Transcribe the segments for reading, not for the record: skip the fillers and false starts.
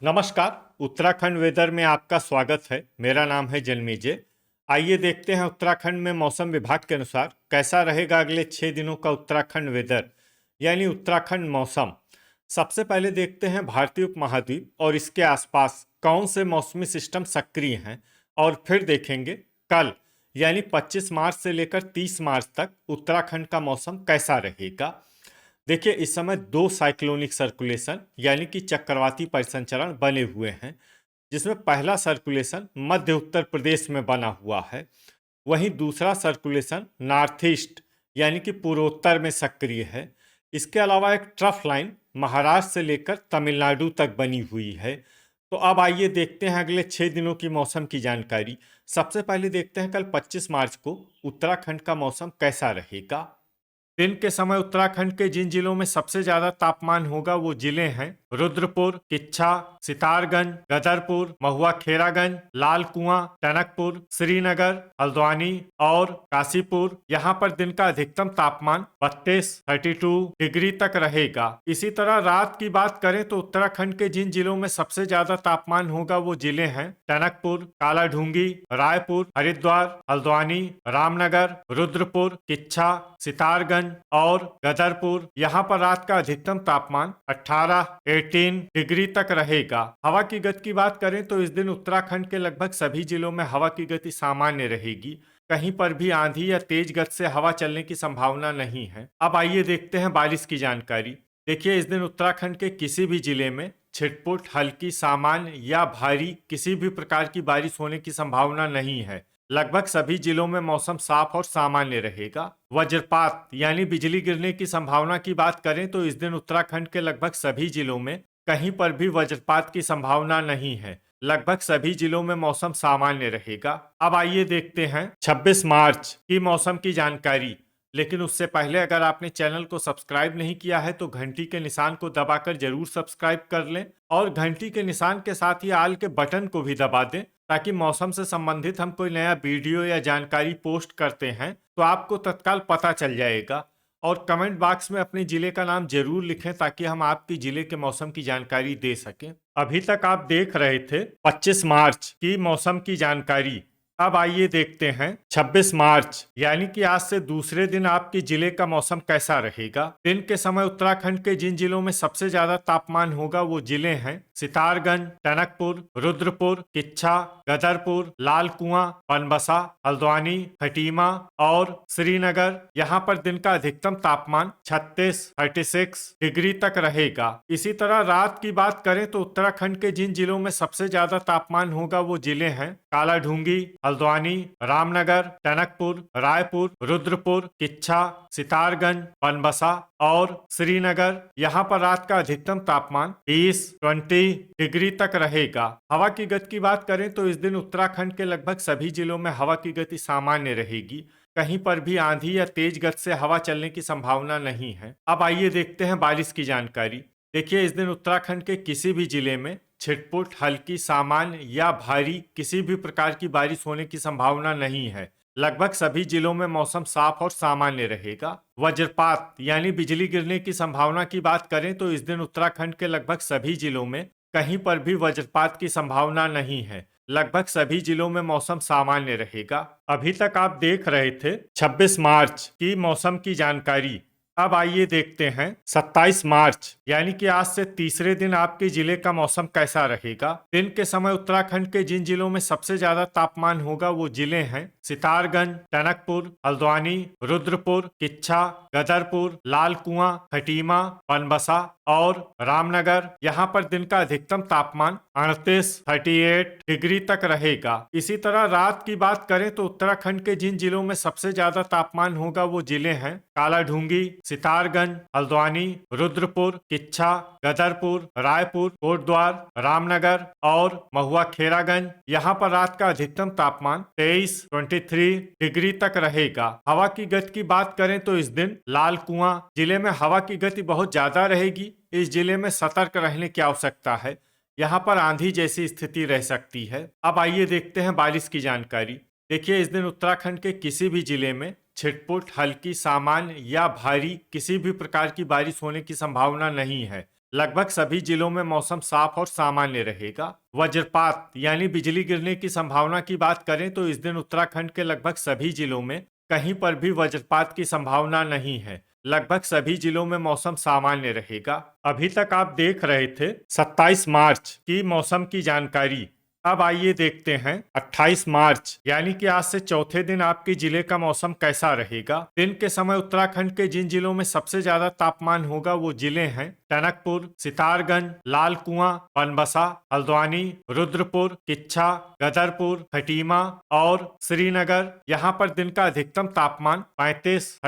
नमस्कार। उत्तराखंड वेदर में आपका स्वागत है। मेरा नाम है जन्मेजय। आइए देखते हैं उत्तराखंड में मौसम विभाग के अनुसार कैसा रहेगा अगले 6 दिनों का उत्तराखंड वेदर यानी उत्तराखंड मौसम। सबसे पहले देखते हैं भारतीय उपमहाद्वीप और इसके आसपास कौन से मौसमी सिस्टम सक्रिय हैं, और फिर देखेंगे कल यानी 25 मार्च से लेकर 30 मार्च तक उत्तराखंड का मौसम कैसा रहेगा। देखिए, इस समय दो साइक्लोनिक सर्कुलेशन यानी कि चक्रवाती परिसंचरण बने हुए हैं, जिसमें पहला सर्कुलेशन मध्य उत्तर प्रदेश में बना हुआ है। वहीं दूसरा सर्कुलेशन नॉर्थ ईस्ट यानी कि पूर्वोत्तर में सक्रिय है। इसके अलावा एक ट्रफ लाइन महाराष्ट्र से लेकर तमिलनाडु तक बनी हुई है। तो अब आइए देखते हैं अगले 6 दिनों की मौसम की जानकारी। सबसे पहले देखते हैं कल 25 मार्च को उत्तराखंड का मौसम कैसा रहेगा। दिन के समय उत्तराखंड के जिन जिलों में सबसे ज्यादा तापमान होगा वो जिले हैं रुद्रपुर, किच्छा, सितारगंज, गदरपुर, महुआ खेरागंज, लाल कुआं, टनकपुर, श्रीनगर, हल्द्वानी और काशीपुर। यहाँ पर दिन का अधिकतम तापमान 32 डिग्री तक रहेगा। इसी तरह रात की बात करें तो उत्तराखंड के जिन जिलों में सबसे ज्यादा तापमान होगा वो जिले हैं टनकपुर, कालाढूंगी, रायपुर, हरिद्वार, हल्द्वानी, रामनगर, रुद्रपुर, किच्छा, सितारगंज और गदरपुर। यहाँ पर रात का अधिकतम तापमान 18 डिग्री तक रहेगा। हवा की गति की बात करें तो इस दिन उत्तराखंड के लगभग सभी जिलों में हवा की गति सामान्य रहेगी। कहीं पर भी आंधी या तेज गति से हवा चलने की संभावना नहीं है। अब आइए देखते हैं बारिश की जानकारी। देखिए, इस दिन उत्तराखंड के किसी भी जिले में छिटपुट, हल्की, सामान्य या भारी किसी भी प्रकार की बारिश होने की संभावना नहीं है। लगभग सभी जिलों में मौसम साफ और सामान्य रहेगा। वज्रपात यानी बिजली गिरने की संभावना की बात करें तो इस दिन उत्तराखंड के लगभग सभी जिलों में कहीं पर भी वज्रपात की संभावना नहीं है। लगभग सभी जिलों में मौसम सामान्य रहेगा। अब आइए देखते हैं 26 मार्च की मौसम की जानकारी। लेकिन उससे पहले अगर आपने चैनल को सब्सक्राइब नहीं किया है तो घंटी के निशान को दबाकर जरूर सब्सक्राइब कर लें, और घंटी के निशान के साथ ही आल के बटन को भी दबा दें, ताकि मौसम से संबंधित हम कोई नया वीडियो या जानकारी पोस्ट करते हैं तो आपको तत्काल पता चल जाएगा। और कमेंट बॉक्स में अपने जिले का नाम जरूर लिखें ताकि हम आपकी जिले के मौसम की जानकारी दे सकें। अभी तक आप देख रहे थे 25 मार्च की मौसम की जानकारी। अब आइए देखते हैं 26 मार्च यानी कि आज से दूसरे दिन आपके जिले का मौसम कैसा रहेगा। दिन के समय उत्तराखंड के जिन जिलों में सबसे ज्यादा तापमान होगा वो जिले हैं सितारगंज, टनकपुर, रुद्रपुर, किच्छा, गदरपुर, लाल कुआं, बनबसा, हल्द्वानी, खटीमा और श्रीनगर। यहाँ पर दिन का अधिकतम तापमान 36 डिग्री तक रहेगा। इसी तरह रात की बात करें तो उत्तराखंड के जिन जिलों में सबसे ज्यादा तापमान होगा वो जिले हैं कालाढूंगी, हल्द्वानी, रामनगर, टनकपुर, रायपुर, रुद्रपुर, किच्छा, सितारगंज, बनबसा और श्रीनगर। यहाँ पर रात का अधिकतम तापमान 20 डिग्री तक रहेगा। हवा की गति की बात करें तो इस दिन उत्तराखंड के लगभग सभी जिलों में हवा की गति सामान्य रहेगी। कहीं पर भी आंधी या तेज गति से हवा चलने की संभावना नहीं है। अब आइए देखते हैं बारिश की जानकारी। देखिए, इस दिन उत्तराखंड के किसी भी जिले में छिटपुट, हल्की, सामान्य या भारी किसी भी प्रकार की बारिश होने की संभावना नहीं है। लगभग सभी जिलों में मौसम साफ और सामान्य रहेगा। वज्रपात यानी बिजली गिरने की संभावना की बात करें तो इस दिन उत्तराखंड के लगभग सभी जिलों में कहीं पर भी वज्रपात की संभावना नहीं है। लगभग सभी जिलों में मौसम सामान्य रहेगा। अभी तक आप देख रहे थे 26 मार्च की मौसम की जानकारी। अब आइए देखते हैं 27 मार्च यानी कि आज से तीसरे दिन आपके जिले का मौसम कैसा रहेगा। दिन के समय उत्तराखंड के जिन जिलों में सबसे ज्यादा तापमान होगा वो जिले हैं सितारगंज, टनकपुर, हल्द्वानी, रुद्रपुर, किच्छा, गदरपुर, लाल कुआं, खटीमा, बनबसा और रामनगर। यहाँ पर दिन का अधिकतम तापमान 38 डिग्री तक रहेगा। इसी तरह रात की बात करें तो उत्तराखंड के जिन जिलों में सबसे ज्यादा तापमान होगा वो जिले हैं कालाढूंगी, सितारगंज, हल्द्वानी, रुद्रपुर, किच्छा, गदरपुर, रायपुर, कोटद्वार, रामनगर और महुआ खेरागंज। यहाँ पर रात का अधिकतम तापमान 23 डिग्री तक रहेगा। हवा की गति की बात करें तो इस दिन लाल कुआं जिले में हवा की गति बहुत ज्यादा रहेगी। इस जिले में सतर्क रहने की आवश्यकता है। यहाँ पर आंधी जैसी स्थिति रह सकती है। अब आइए देखते हैं बारिश की जानकारी। देखिए, इस दिन उत्तराखंड के किसी भी जिले में छिटपुट, हल्की, सामान्य या भारी किसी भी प्रकार की बारिश होने की संभावना नहीं है। लगभग सभी जिलों में मौसम साफ और सामान्य रहेगा। वज्रपात यानी बिजली गिरने की संभावना की बात करें तो इस दिन उत्तराखंड के लगभग सभी जिलों में कहीं पर भी वज्रपात की संभावना नहीं है। लगभग सभी जिलों में मौसम सामान्य रहेगा। अभी तक आप देख रहे थे 27 मार्च की मौसम की जानकारी। अब आइए देखते हैं 28 मार्च यानी कि आज से चौथे दिन आपके जिले का मौसम कैसा रहेगा। दिन के समय उत्तराखंड के जिन जिलों में सबसे ज्यादा तापमान होगा वो जिले हैं टनकपुर, सितारगंज, लाल कुआं, बनबसा, हल्द्वानी, रुद्रपुर, किच्छा, गदरपुर, खटीमा और श्रीनगर। यहाँ पर दिन का अधिकतम तापमान 35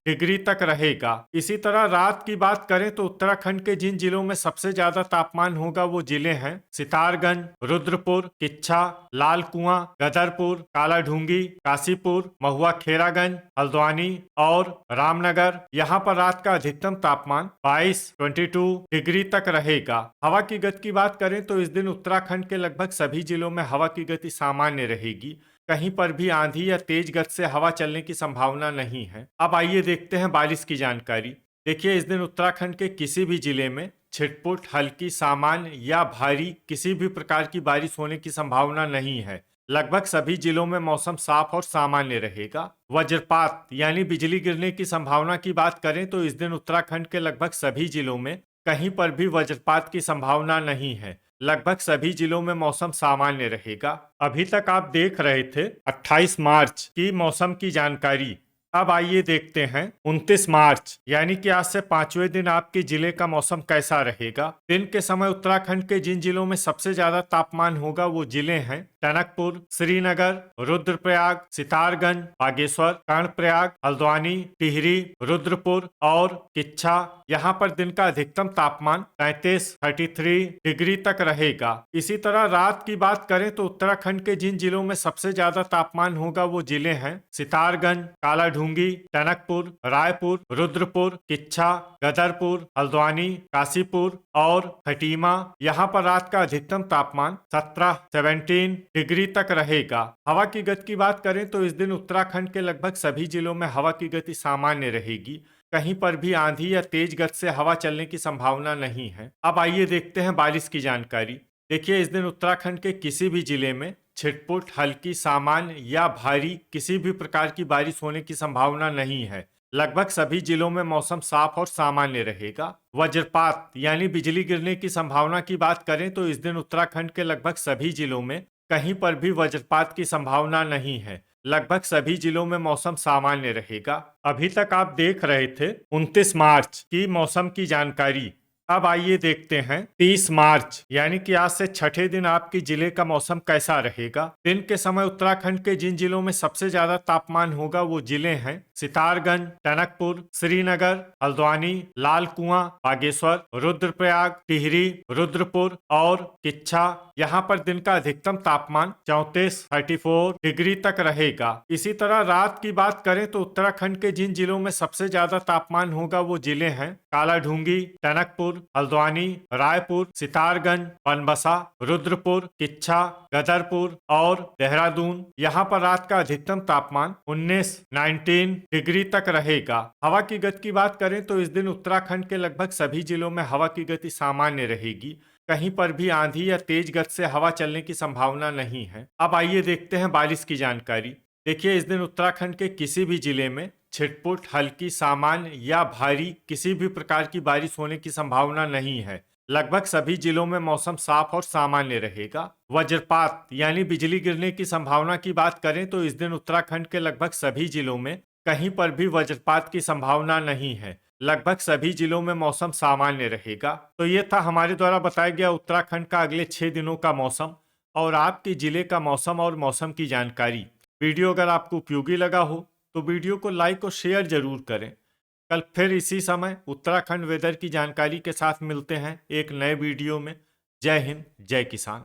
डिग्री तक रहेगा। इसी तरह रात की बात करें तो उत्तराखंड के जिन जिलों में सबसे ज्यादा तापमान होगा वो जिले हैं सितारगंज, रुद्रपुर, किच्छा, लाल कुआं, गदरपुर, कालाढूंगी, काशीपुर, महुआ खेरागंज, हल्द्वानी और रामनगर। यहाँ पर रात का अधिकतम तापमान 22 डिग्री तक रहेगा। हवा की गति की बात करें तो इस दिन उत्तराखंड के लगभग सभी जिलों में हवा की गति सामान्य रहेगी। कहीं पर भी आंधी या तेज गति से हवा चलने की संभावना नहीं है। अब आइए देखते हैं बारिश की जानकारी। देखिए, इस दिन उत्तराखंड के किसी भी जिले में छिटपुट, हल्की, सामान्य या भारी किसी भी प्रकार की बारिश होने की संभावना नहीं है। लगभग सभी जिलों में मौसम साफ और सामान्य रहेगा। वज्रपात यानी बिजली गिरने की संभावना की बात करें तो इस दिन उत्तराखंड के लगभग सभी जिलों में कहीं पर भी वज्रपात की संभावना नहीं है। लगभग सभी जिलों में मौसम सामान्य रहेगा। अभी तक आप देख रहे थे 28 मार्च की मौसम की जानकारी। अब आइए देखते हैं 29 मार्च यानी कि आज से 5वें दिन आपके जिले का मौसम कैसा रहेगा। दिन के समय उत्तराखंड के जिन जिलों में सबसे ज्यादा तापमान होगा वो जिले हैं टनकपुर, श्रीनगर, रुद्रप्रयाग, सितारगंज, बागेश्वर, कर्णप्रयाग, हल्द्वानी, टिहरी, रुद्रपुर और किच्छा। यहाँ पर दिन का अधिकतम तापमान 33 डिग्री तक रहेगा। इसी तरह रात की बात करें तो उत्तराखंड के जिन जिलों में सबसे ज्यादा तापमान होगा वो जिले हैं सितारगंज, कालाढूंगी, टनकपुर, रायपुर, रुद्रपुर, किच्छा, गदरपुर, हल्द्वानी, काशीपुर और खटीमा। यहाँ पर रात का अधिकतम तापमान 17 डिग्री तक रहेगा। हवा की गति की बात करें तो इस दिन उत्तराखंड के लगभग सभी जिलों में हवा की गति सामान्य रहेगी। कहीं पर भी आंधी या तेज गति से हवा चलने की संभावना नहीं है। अब आइए देखते हैं बारिश की जानकारी। देखिए, इस दिन उत्तराखंड के किसी भी जिले में छिटपुट, हल्की, सामान्य या भारी किसी भी प्रकार की बारिश होने की संभावना नहीं है। लगभग सभी जिलों में मौसम साफ और सामान्य रहेगा। वज्रपात यानी बिजली गिरने की संभावना की बात करें तो इस दिन उत्तराखंड के लगभग सभी जिलों में कहीं पर भी वज्रपात की संभावना नहीं है। लगभग सभी जिलों में मौसम सामान्य रहेगा। अभी तक आप देख रहे थे 29 मार्च की मौसम की जानकारी। अब आइए देखते हैं 30 मार्च यानी कि आज से छठे दिन आपके जिले का मौसम कैसा रहेगा। दिन के समय उत्तराखंड के जिन जिलों में सबसे ज्यादा तापमान होगा वो जिले हैं सितारगंज, टनकपुर, श्रीनगर, हल्द्वानी, लाल कुआं, बागेश्वर, रुद्रप्रयाग, टिहरी, रुद्रपुर और किच्छा। यहाँ पर दिन का अधिकतम तापमान 34 डिग्री तक रहेगा। इसी तरह रात की बात करें तो उत्तराखंड के जिन जिलों में सबसे ज्यादा तापमान होगा वो जिले हैं कालाढूंगी, टनकपुर, हल्द्वानी, रायपुर, सितारगंज, बनबसा, रुद्रपुर, किच्छा, गदरपुर और देहरादून। यहाँ पर रात का अधिकतम तापमान 19 डिग्री तक रहेगा। हवा की गति की बात करें तो इस दिन उत्तराखंड के लगभग सभी जिलों में हवा की गति सामान्य रहेगी। कहीं पर भी आंधी या तेज गति से हवा चलने की संभावना नहीं है। अब आइए देखते हैं बारिश की जानकारी। देखिए, इस दिन उत्तराखंड के किसी भी जिले में छिटपुट, हल्की, सामान्य या भारी किसी भी प्रकार की बारिश होने की संभावना नहीं है। लगभग सभी जिलों में मौसम साफ और सामान्य रहेगा। वज्रपात यानी बिजली गिरने की संभावना की बात करें तो इस दिन उत्तराखंड के लगभग सभी जिलों में कहीं पर भी वज्रपात की संभावना नहीं है। लगभग सभी जिलों में मौसम सामान्य रहेगा। तो ये था हमारे द्वारा बताया गया उत्तराखंड का अगले 6 दिनों का मौसम और आपके जिले का मौसम और मौसम की जानकारी। वीडियो अगर आपको उपयोगी लगा हो तो वीडियो को लाइक और शेयर जरूर करें। कल फिर इसी समय उत्तराखंड वेदर की जानकारी के साथ मिलते हैं एक नए वीडियो में। जय हिंद, जय किसान।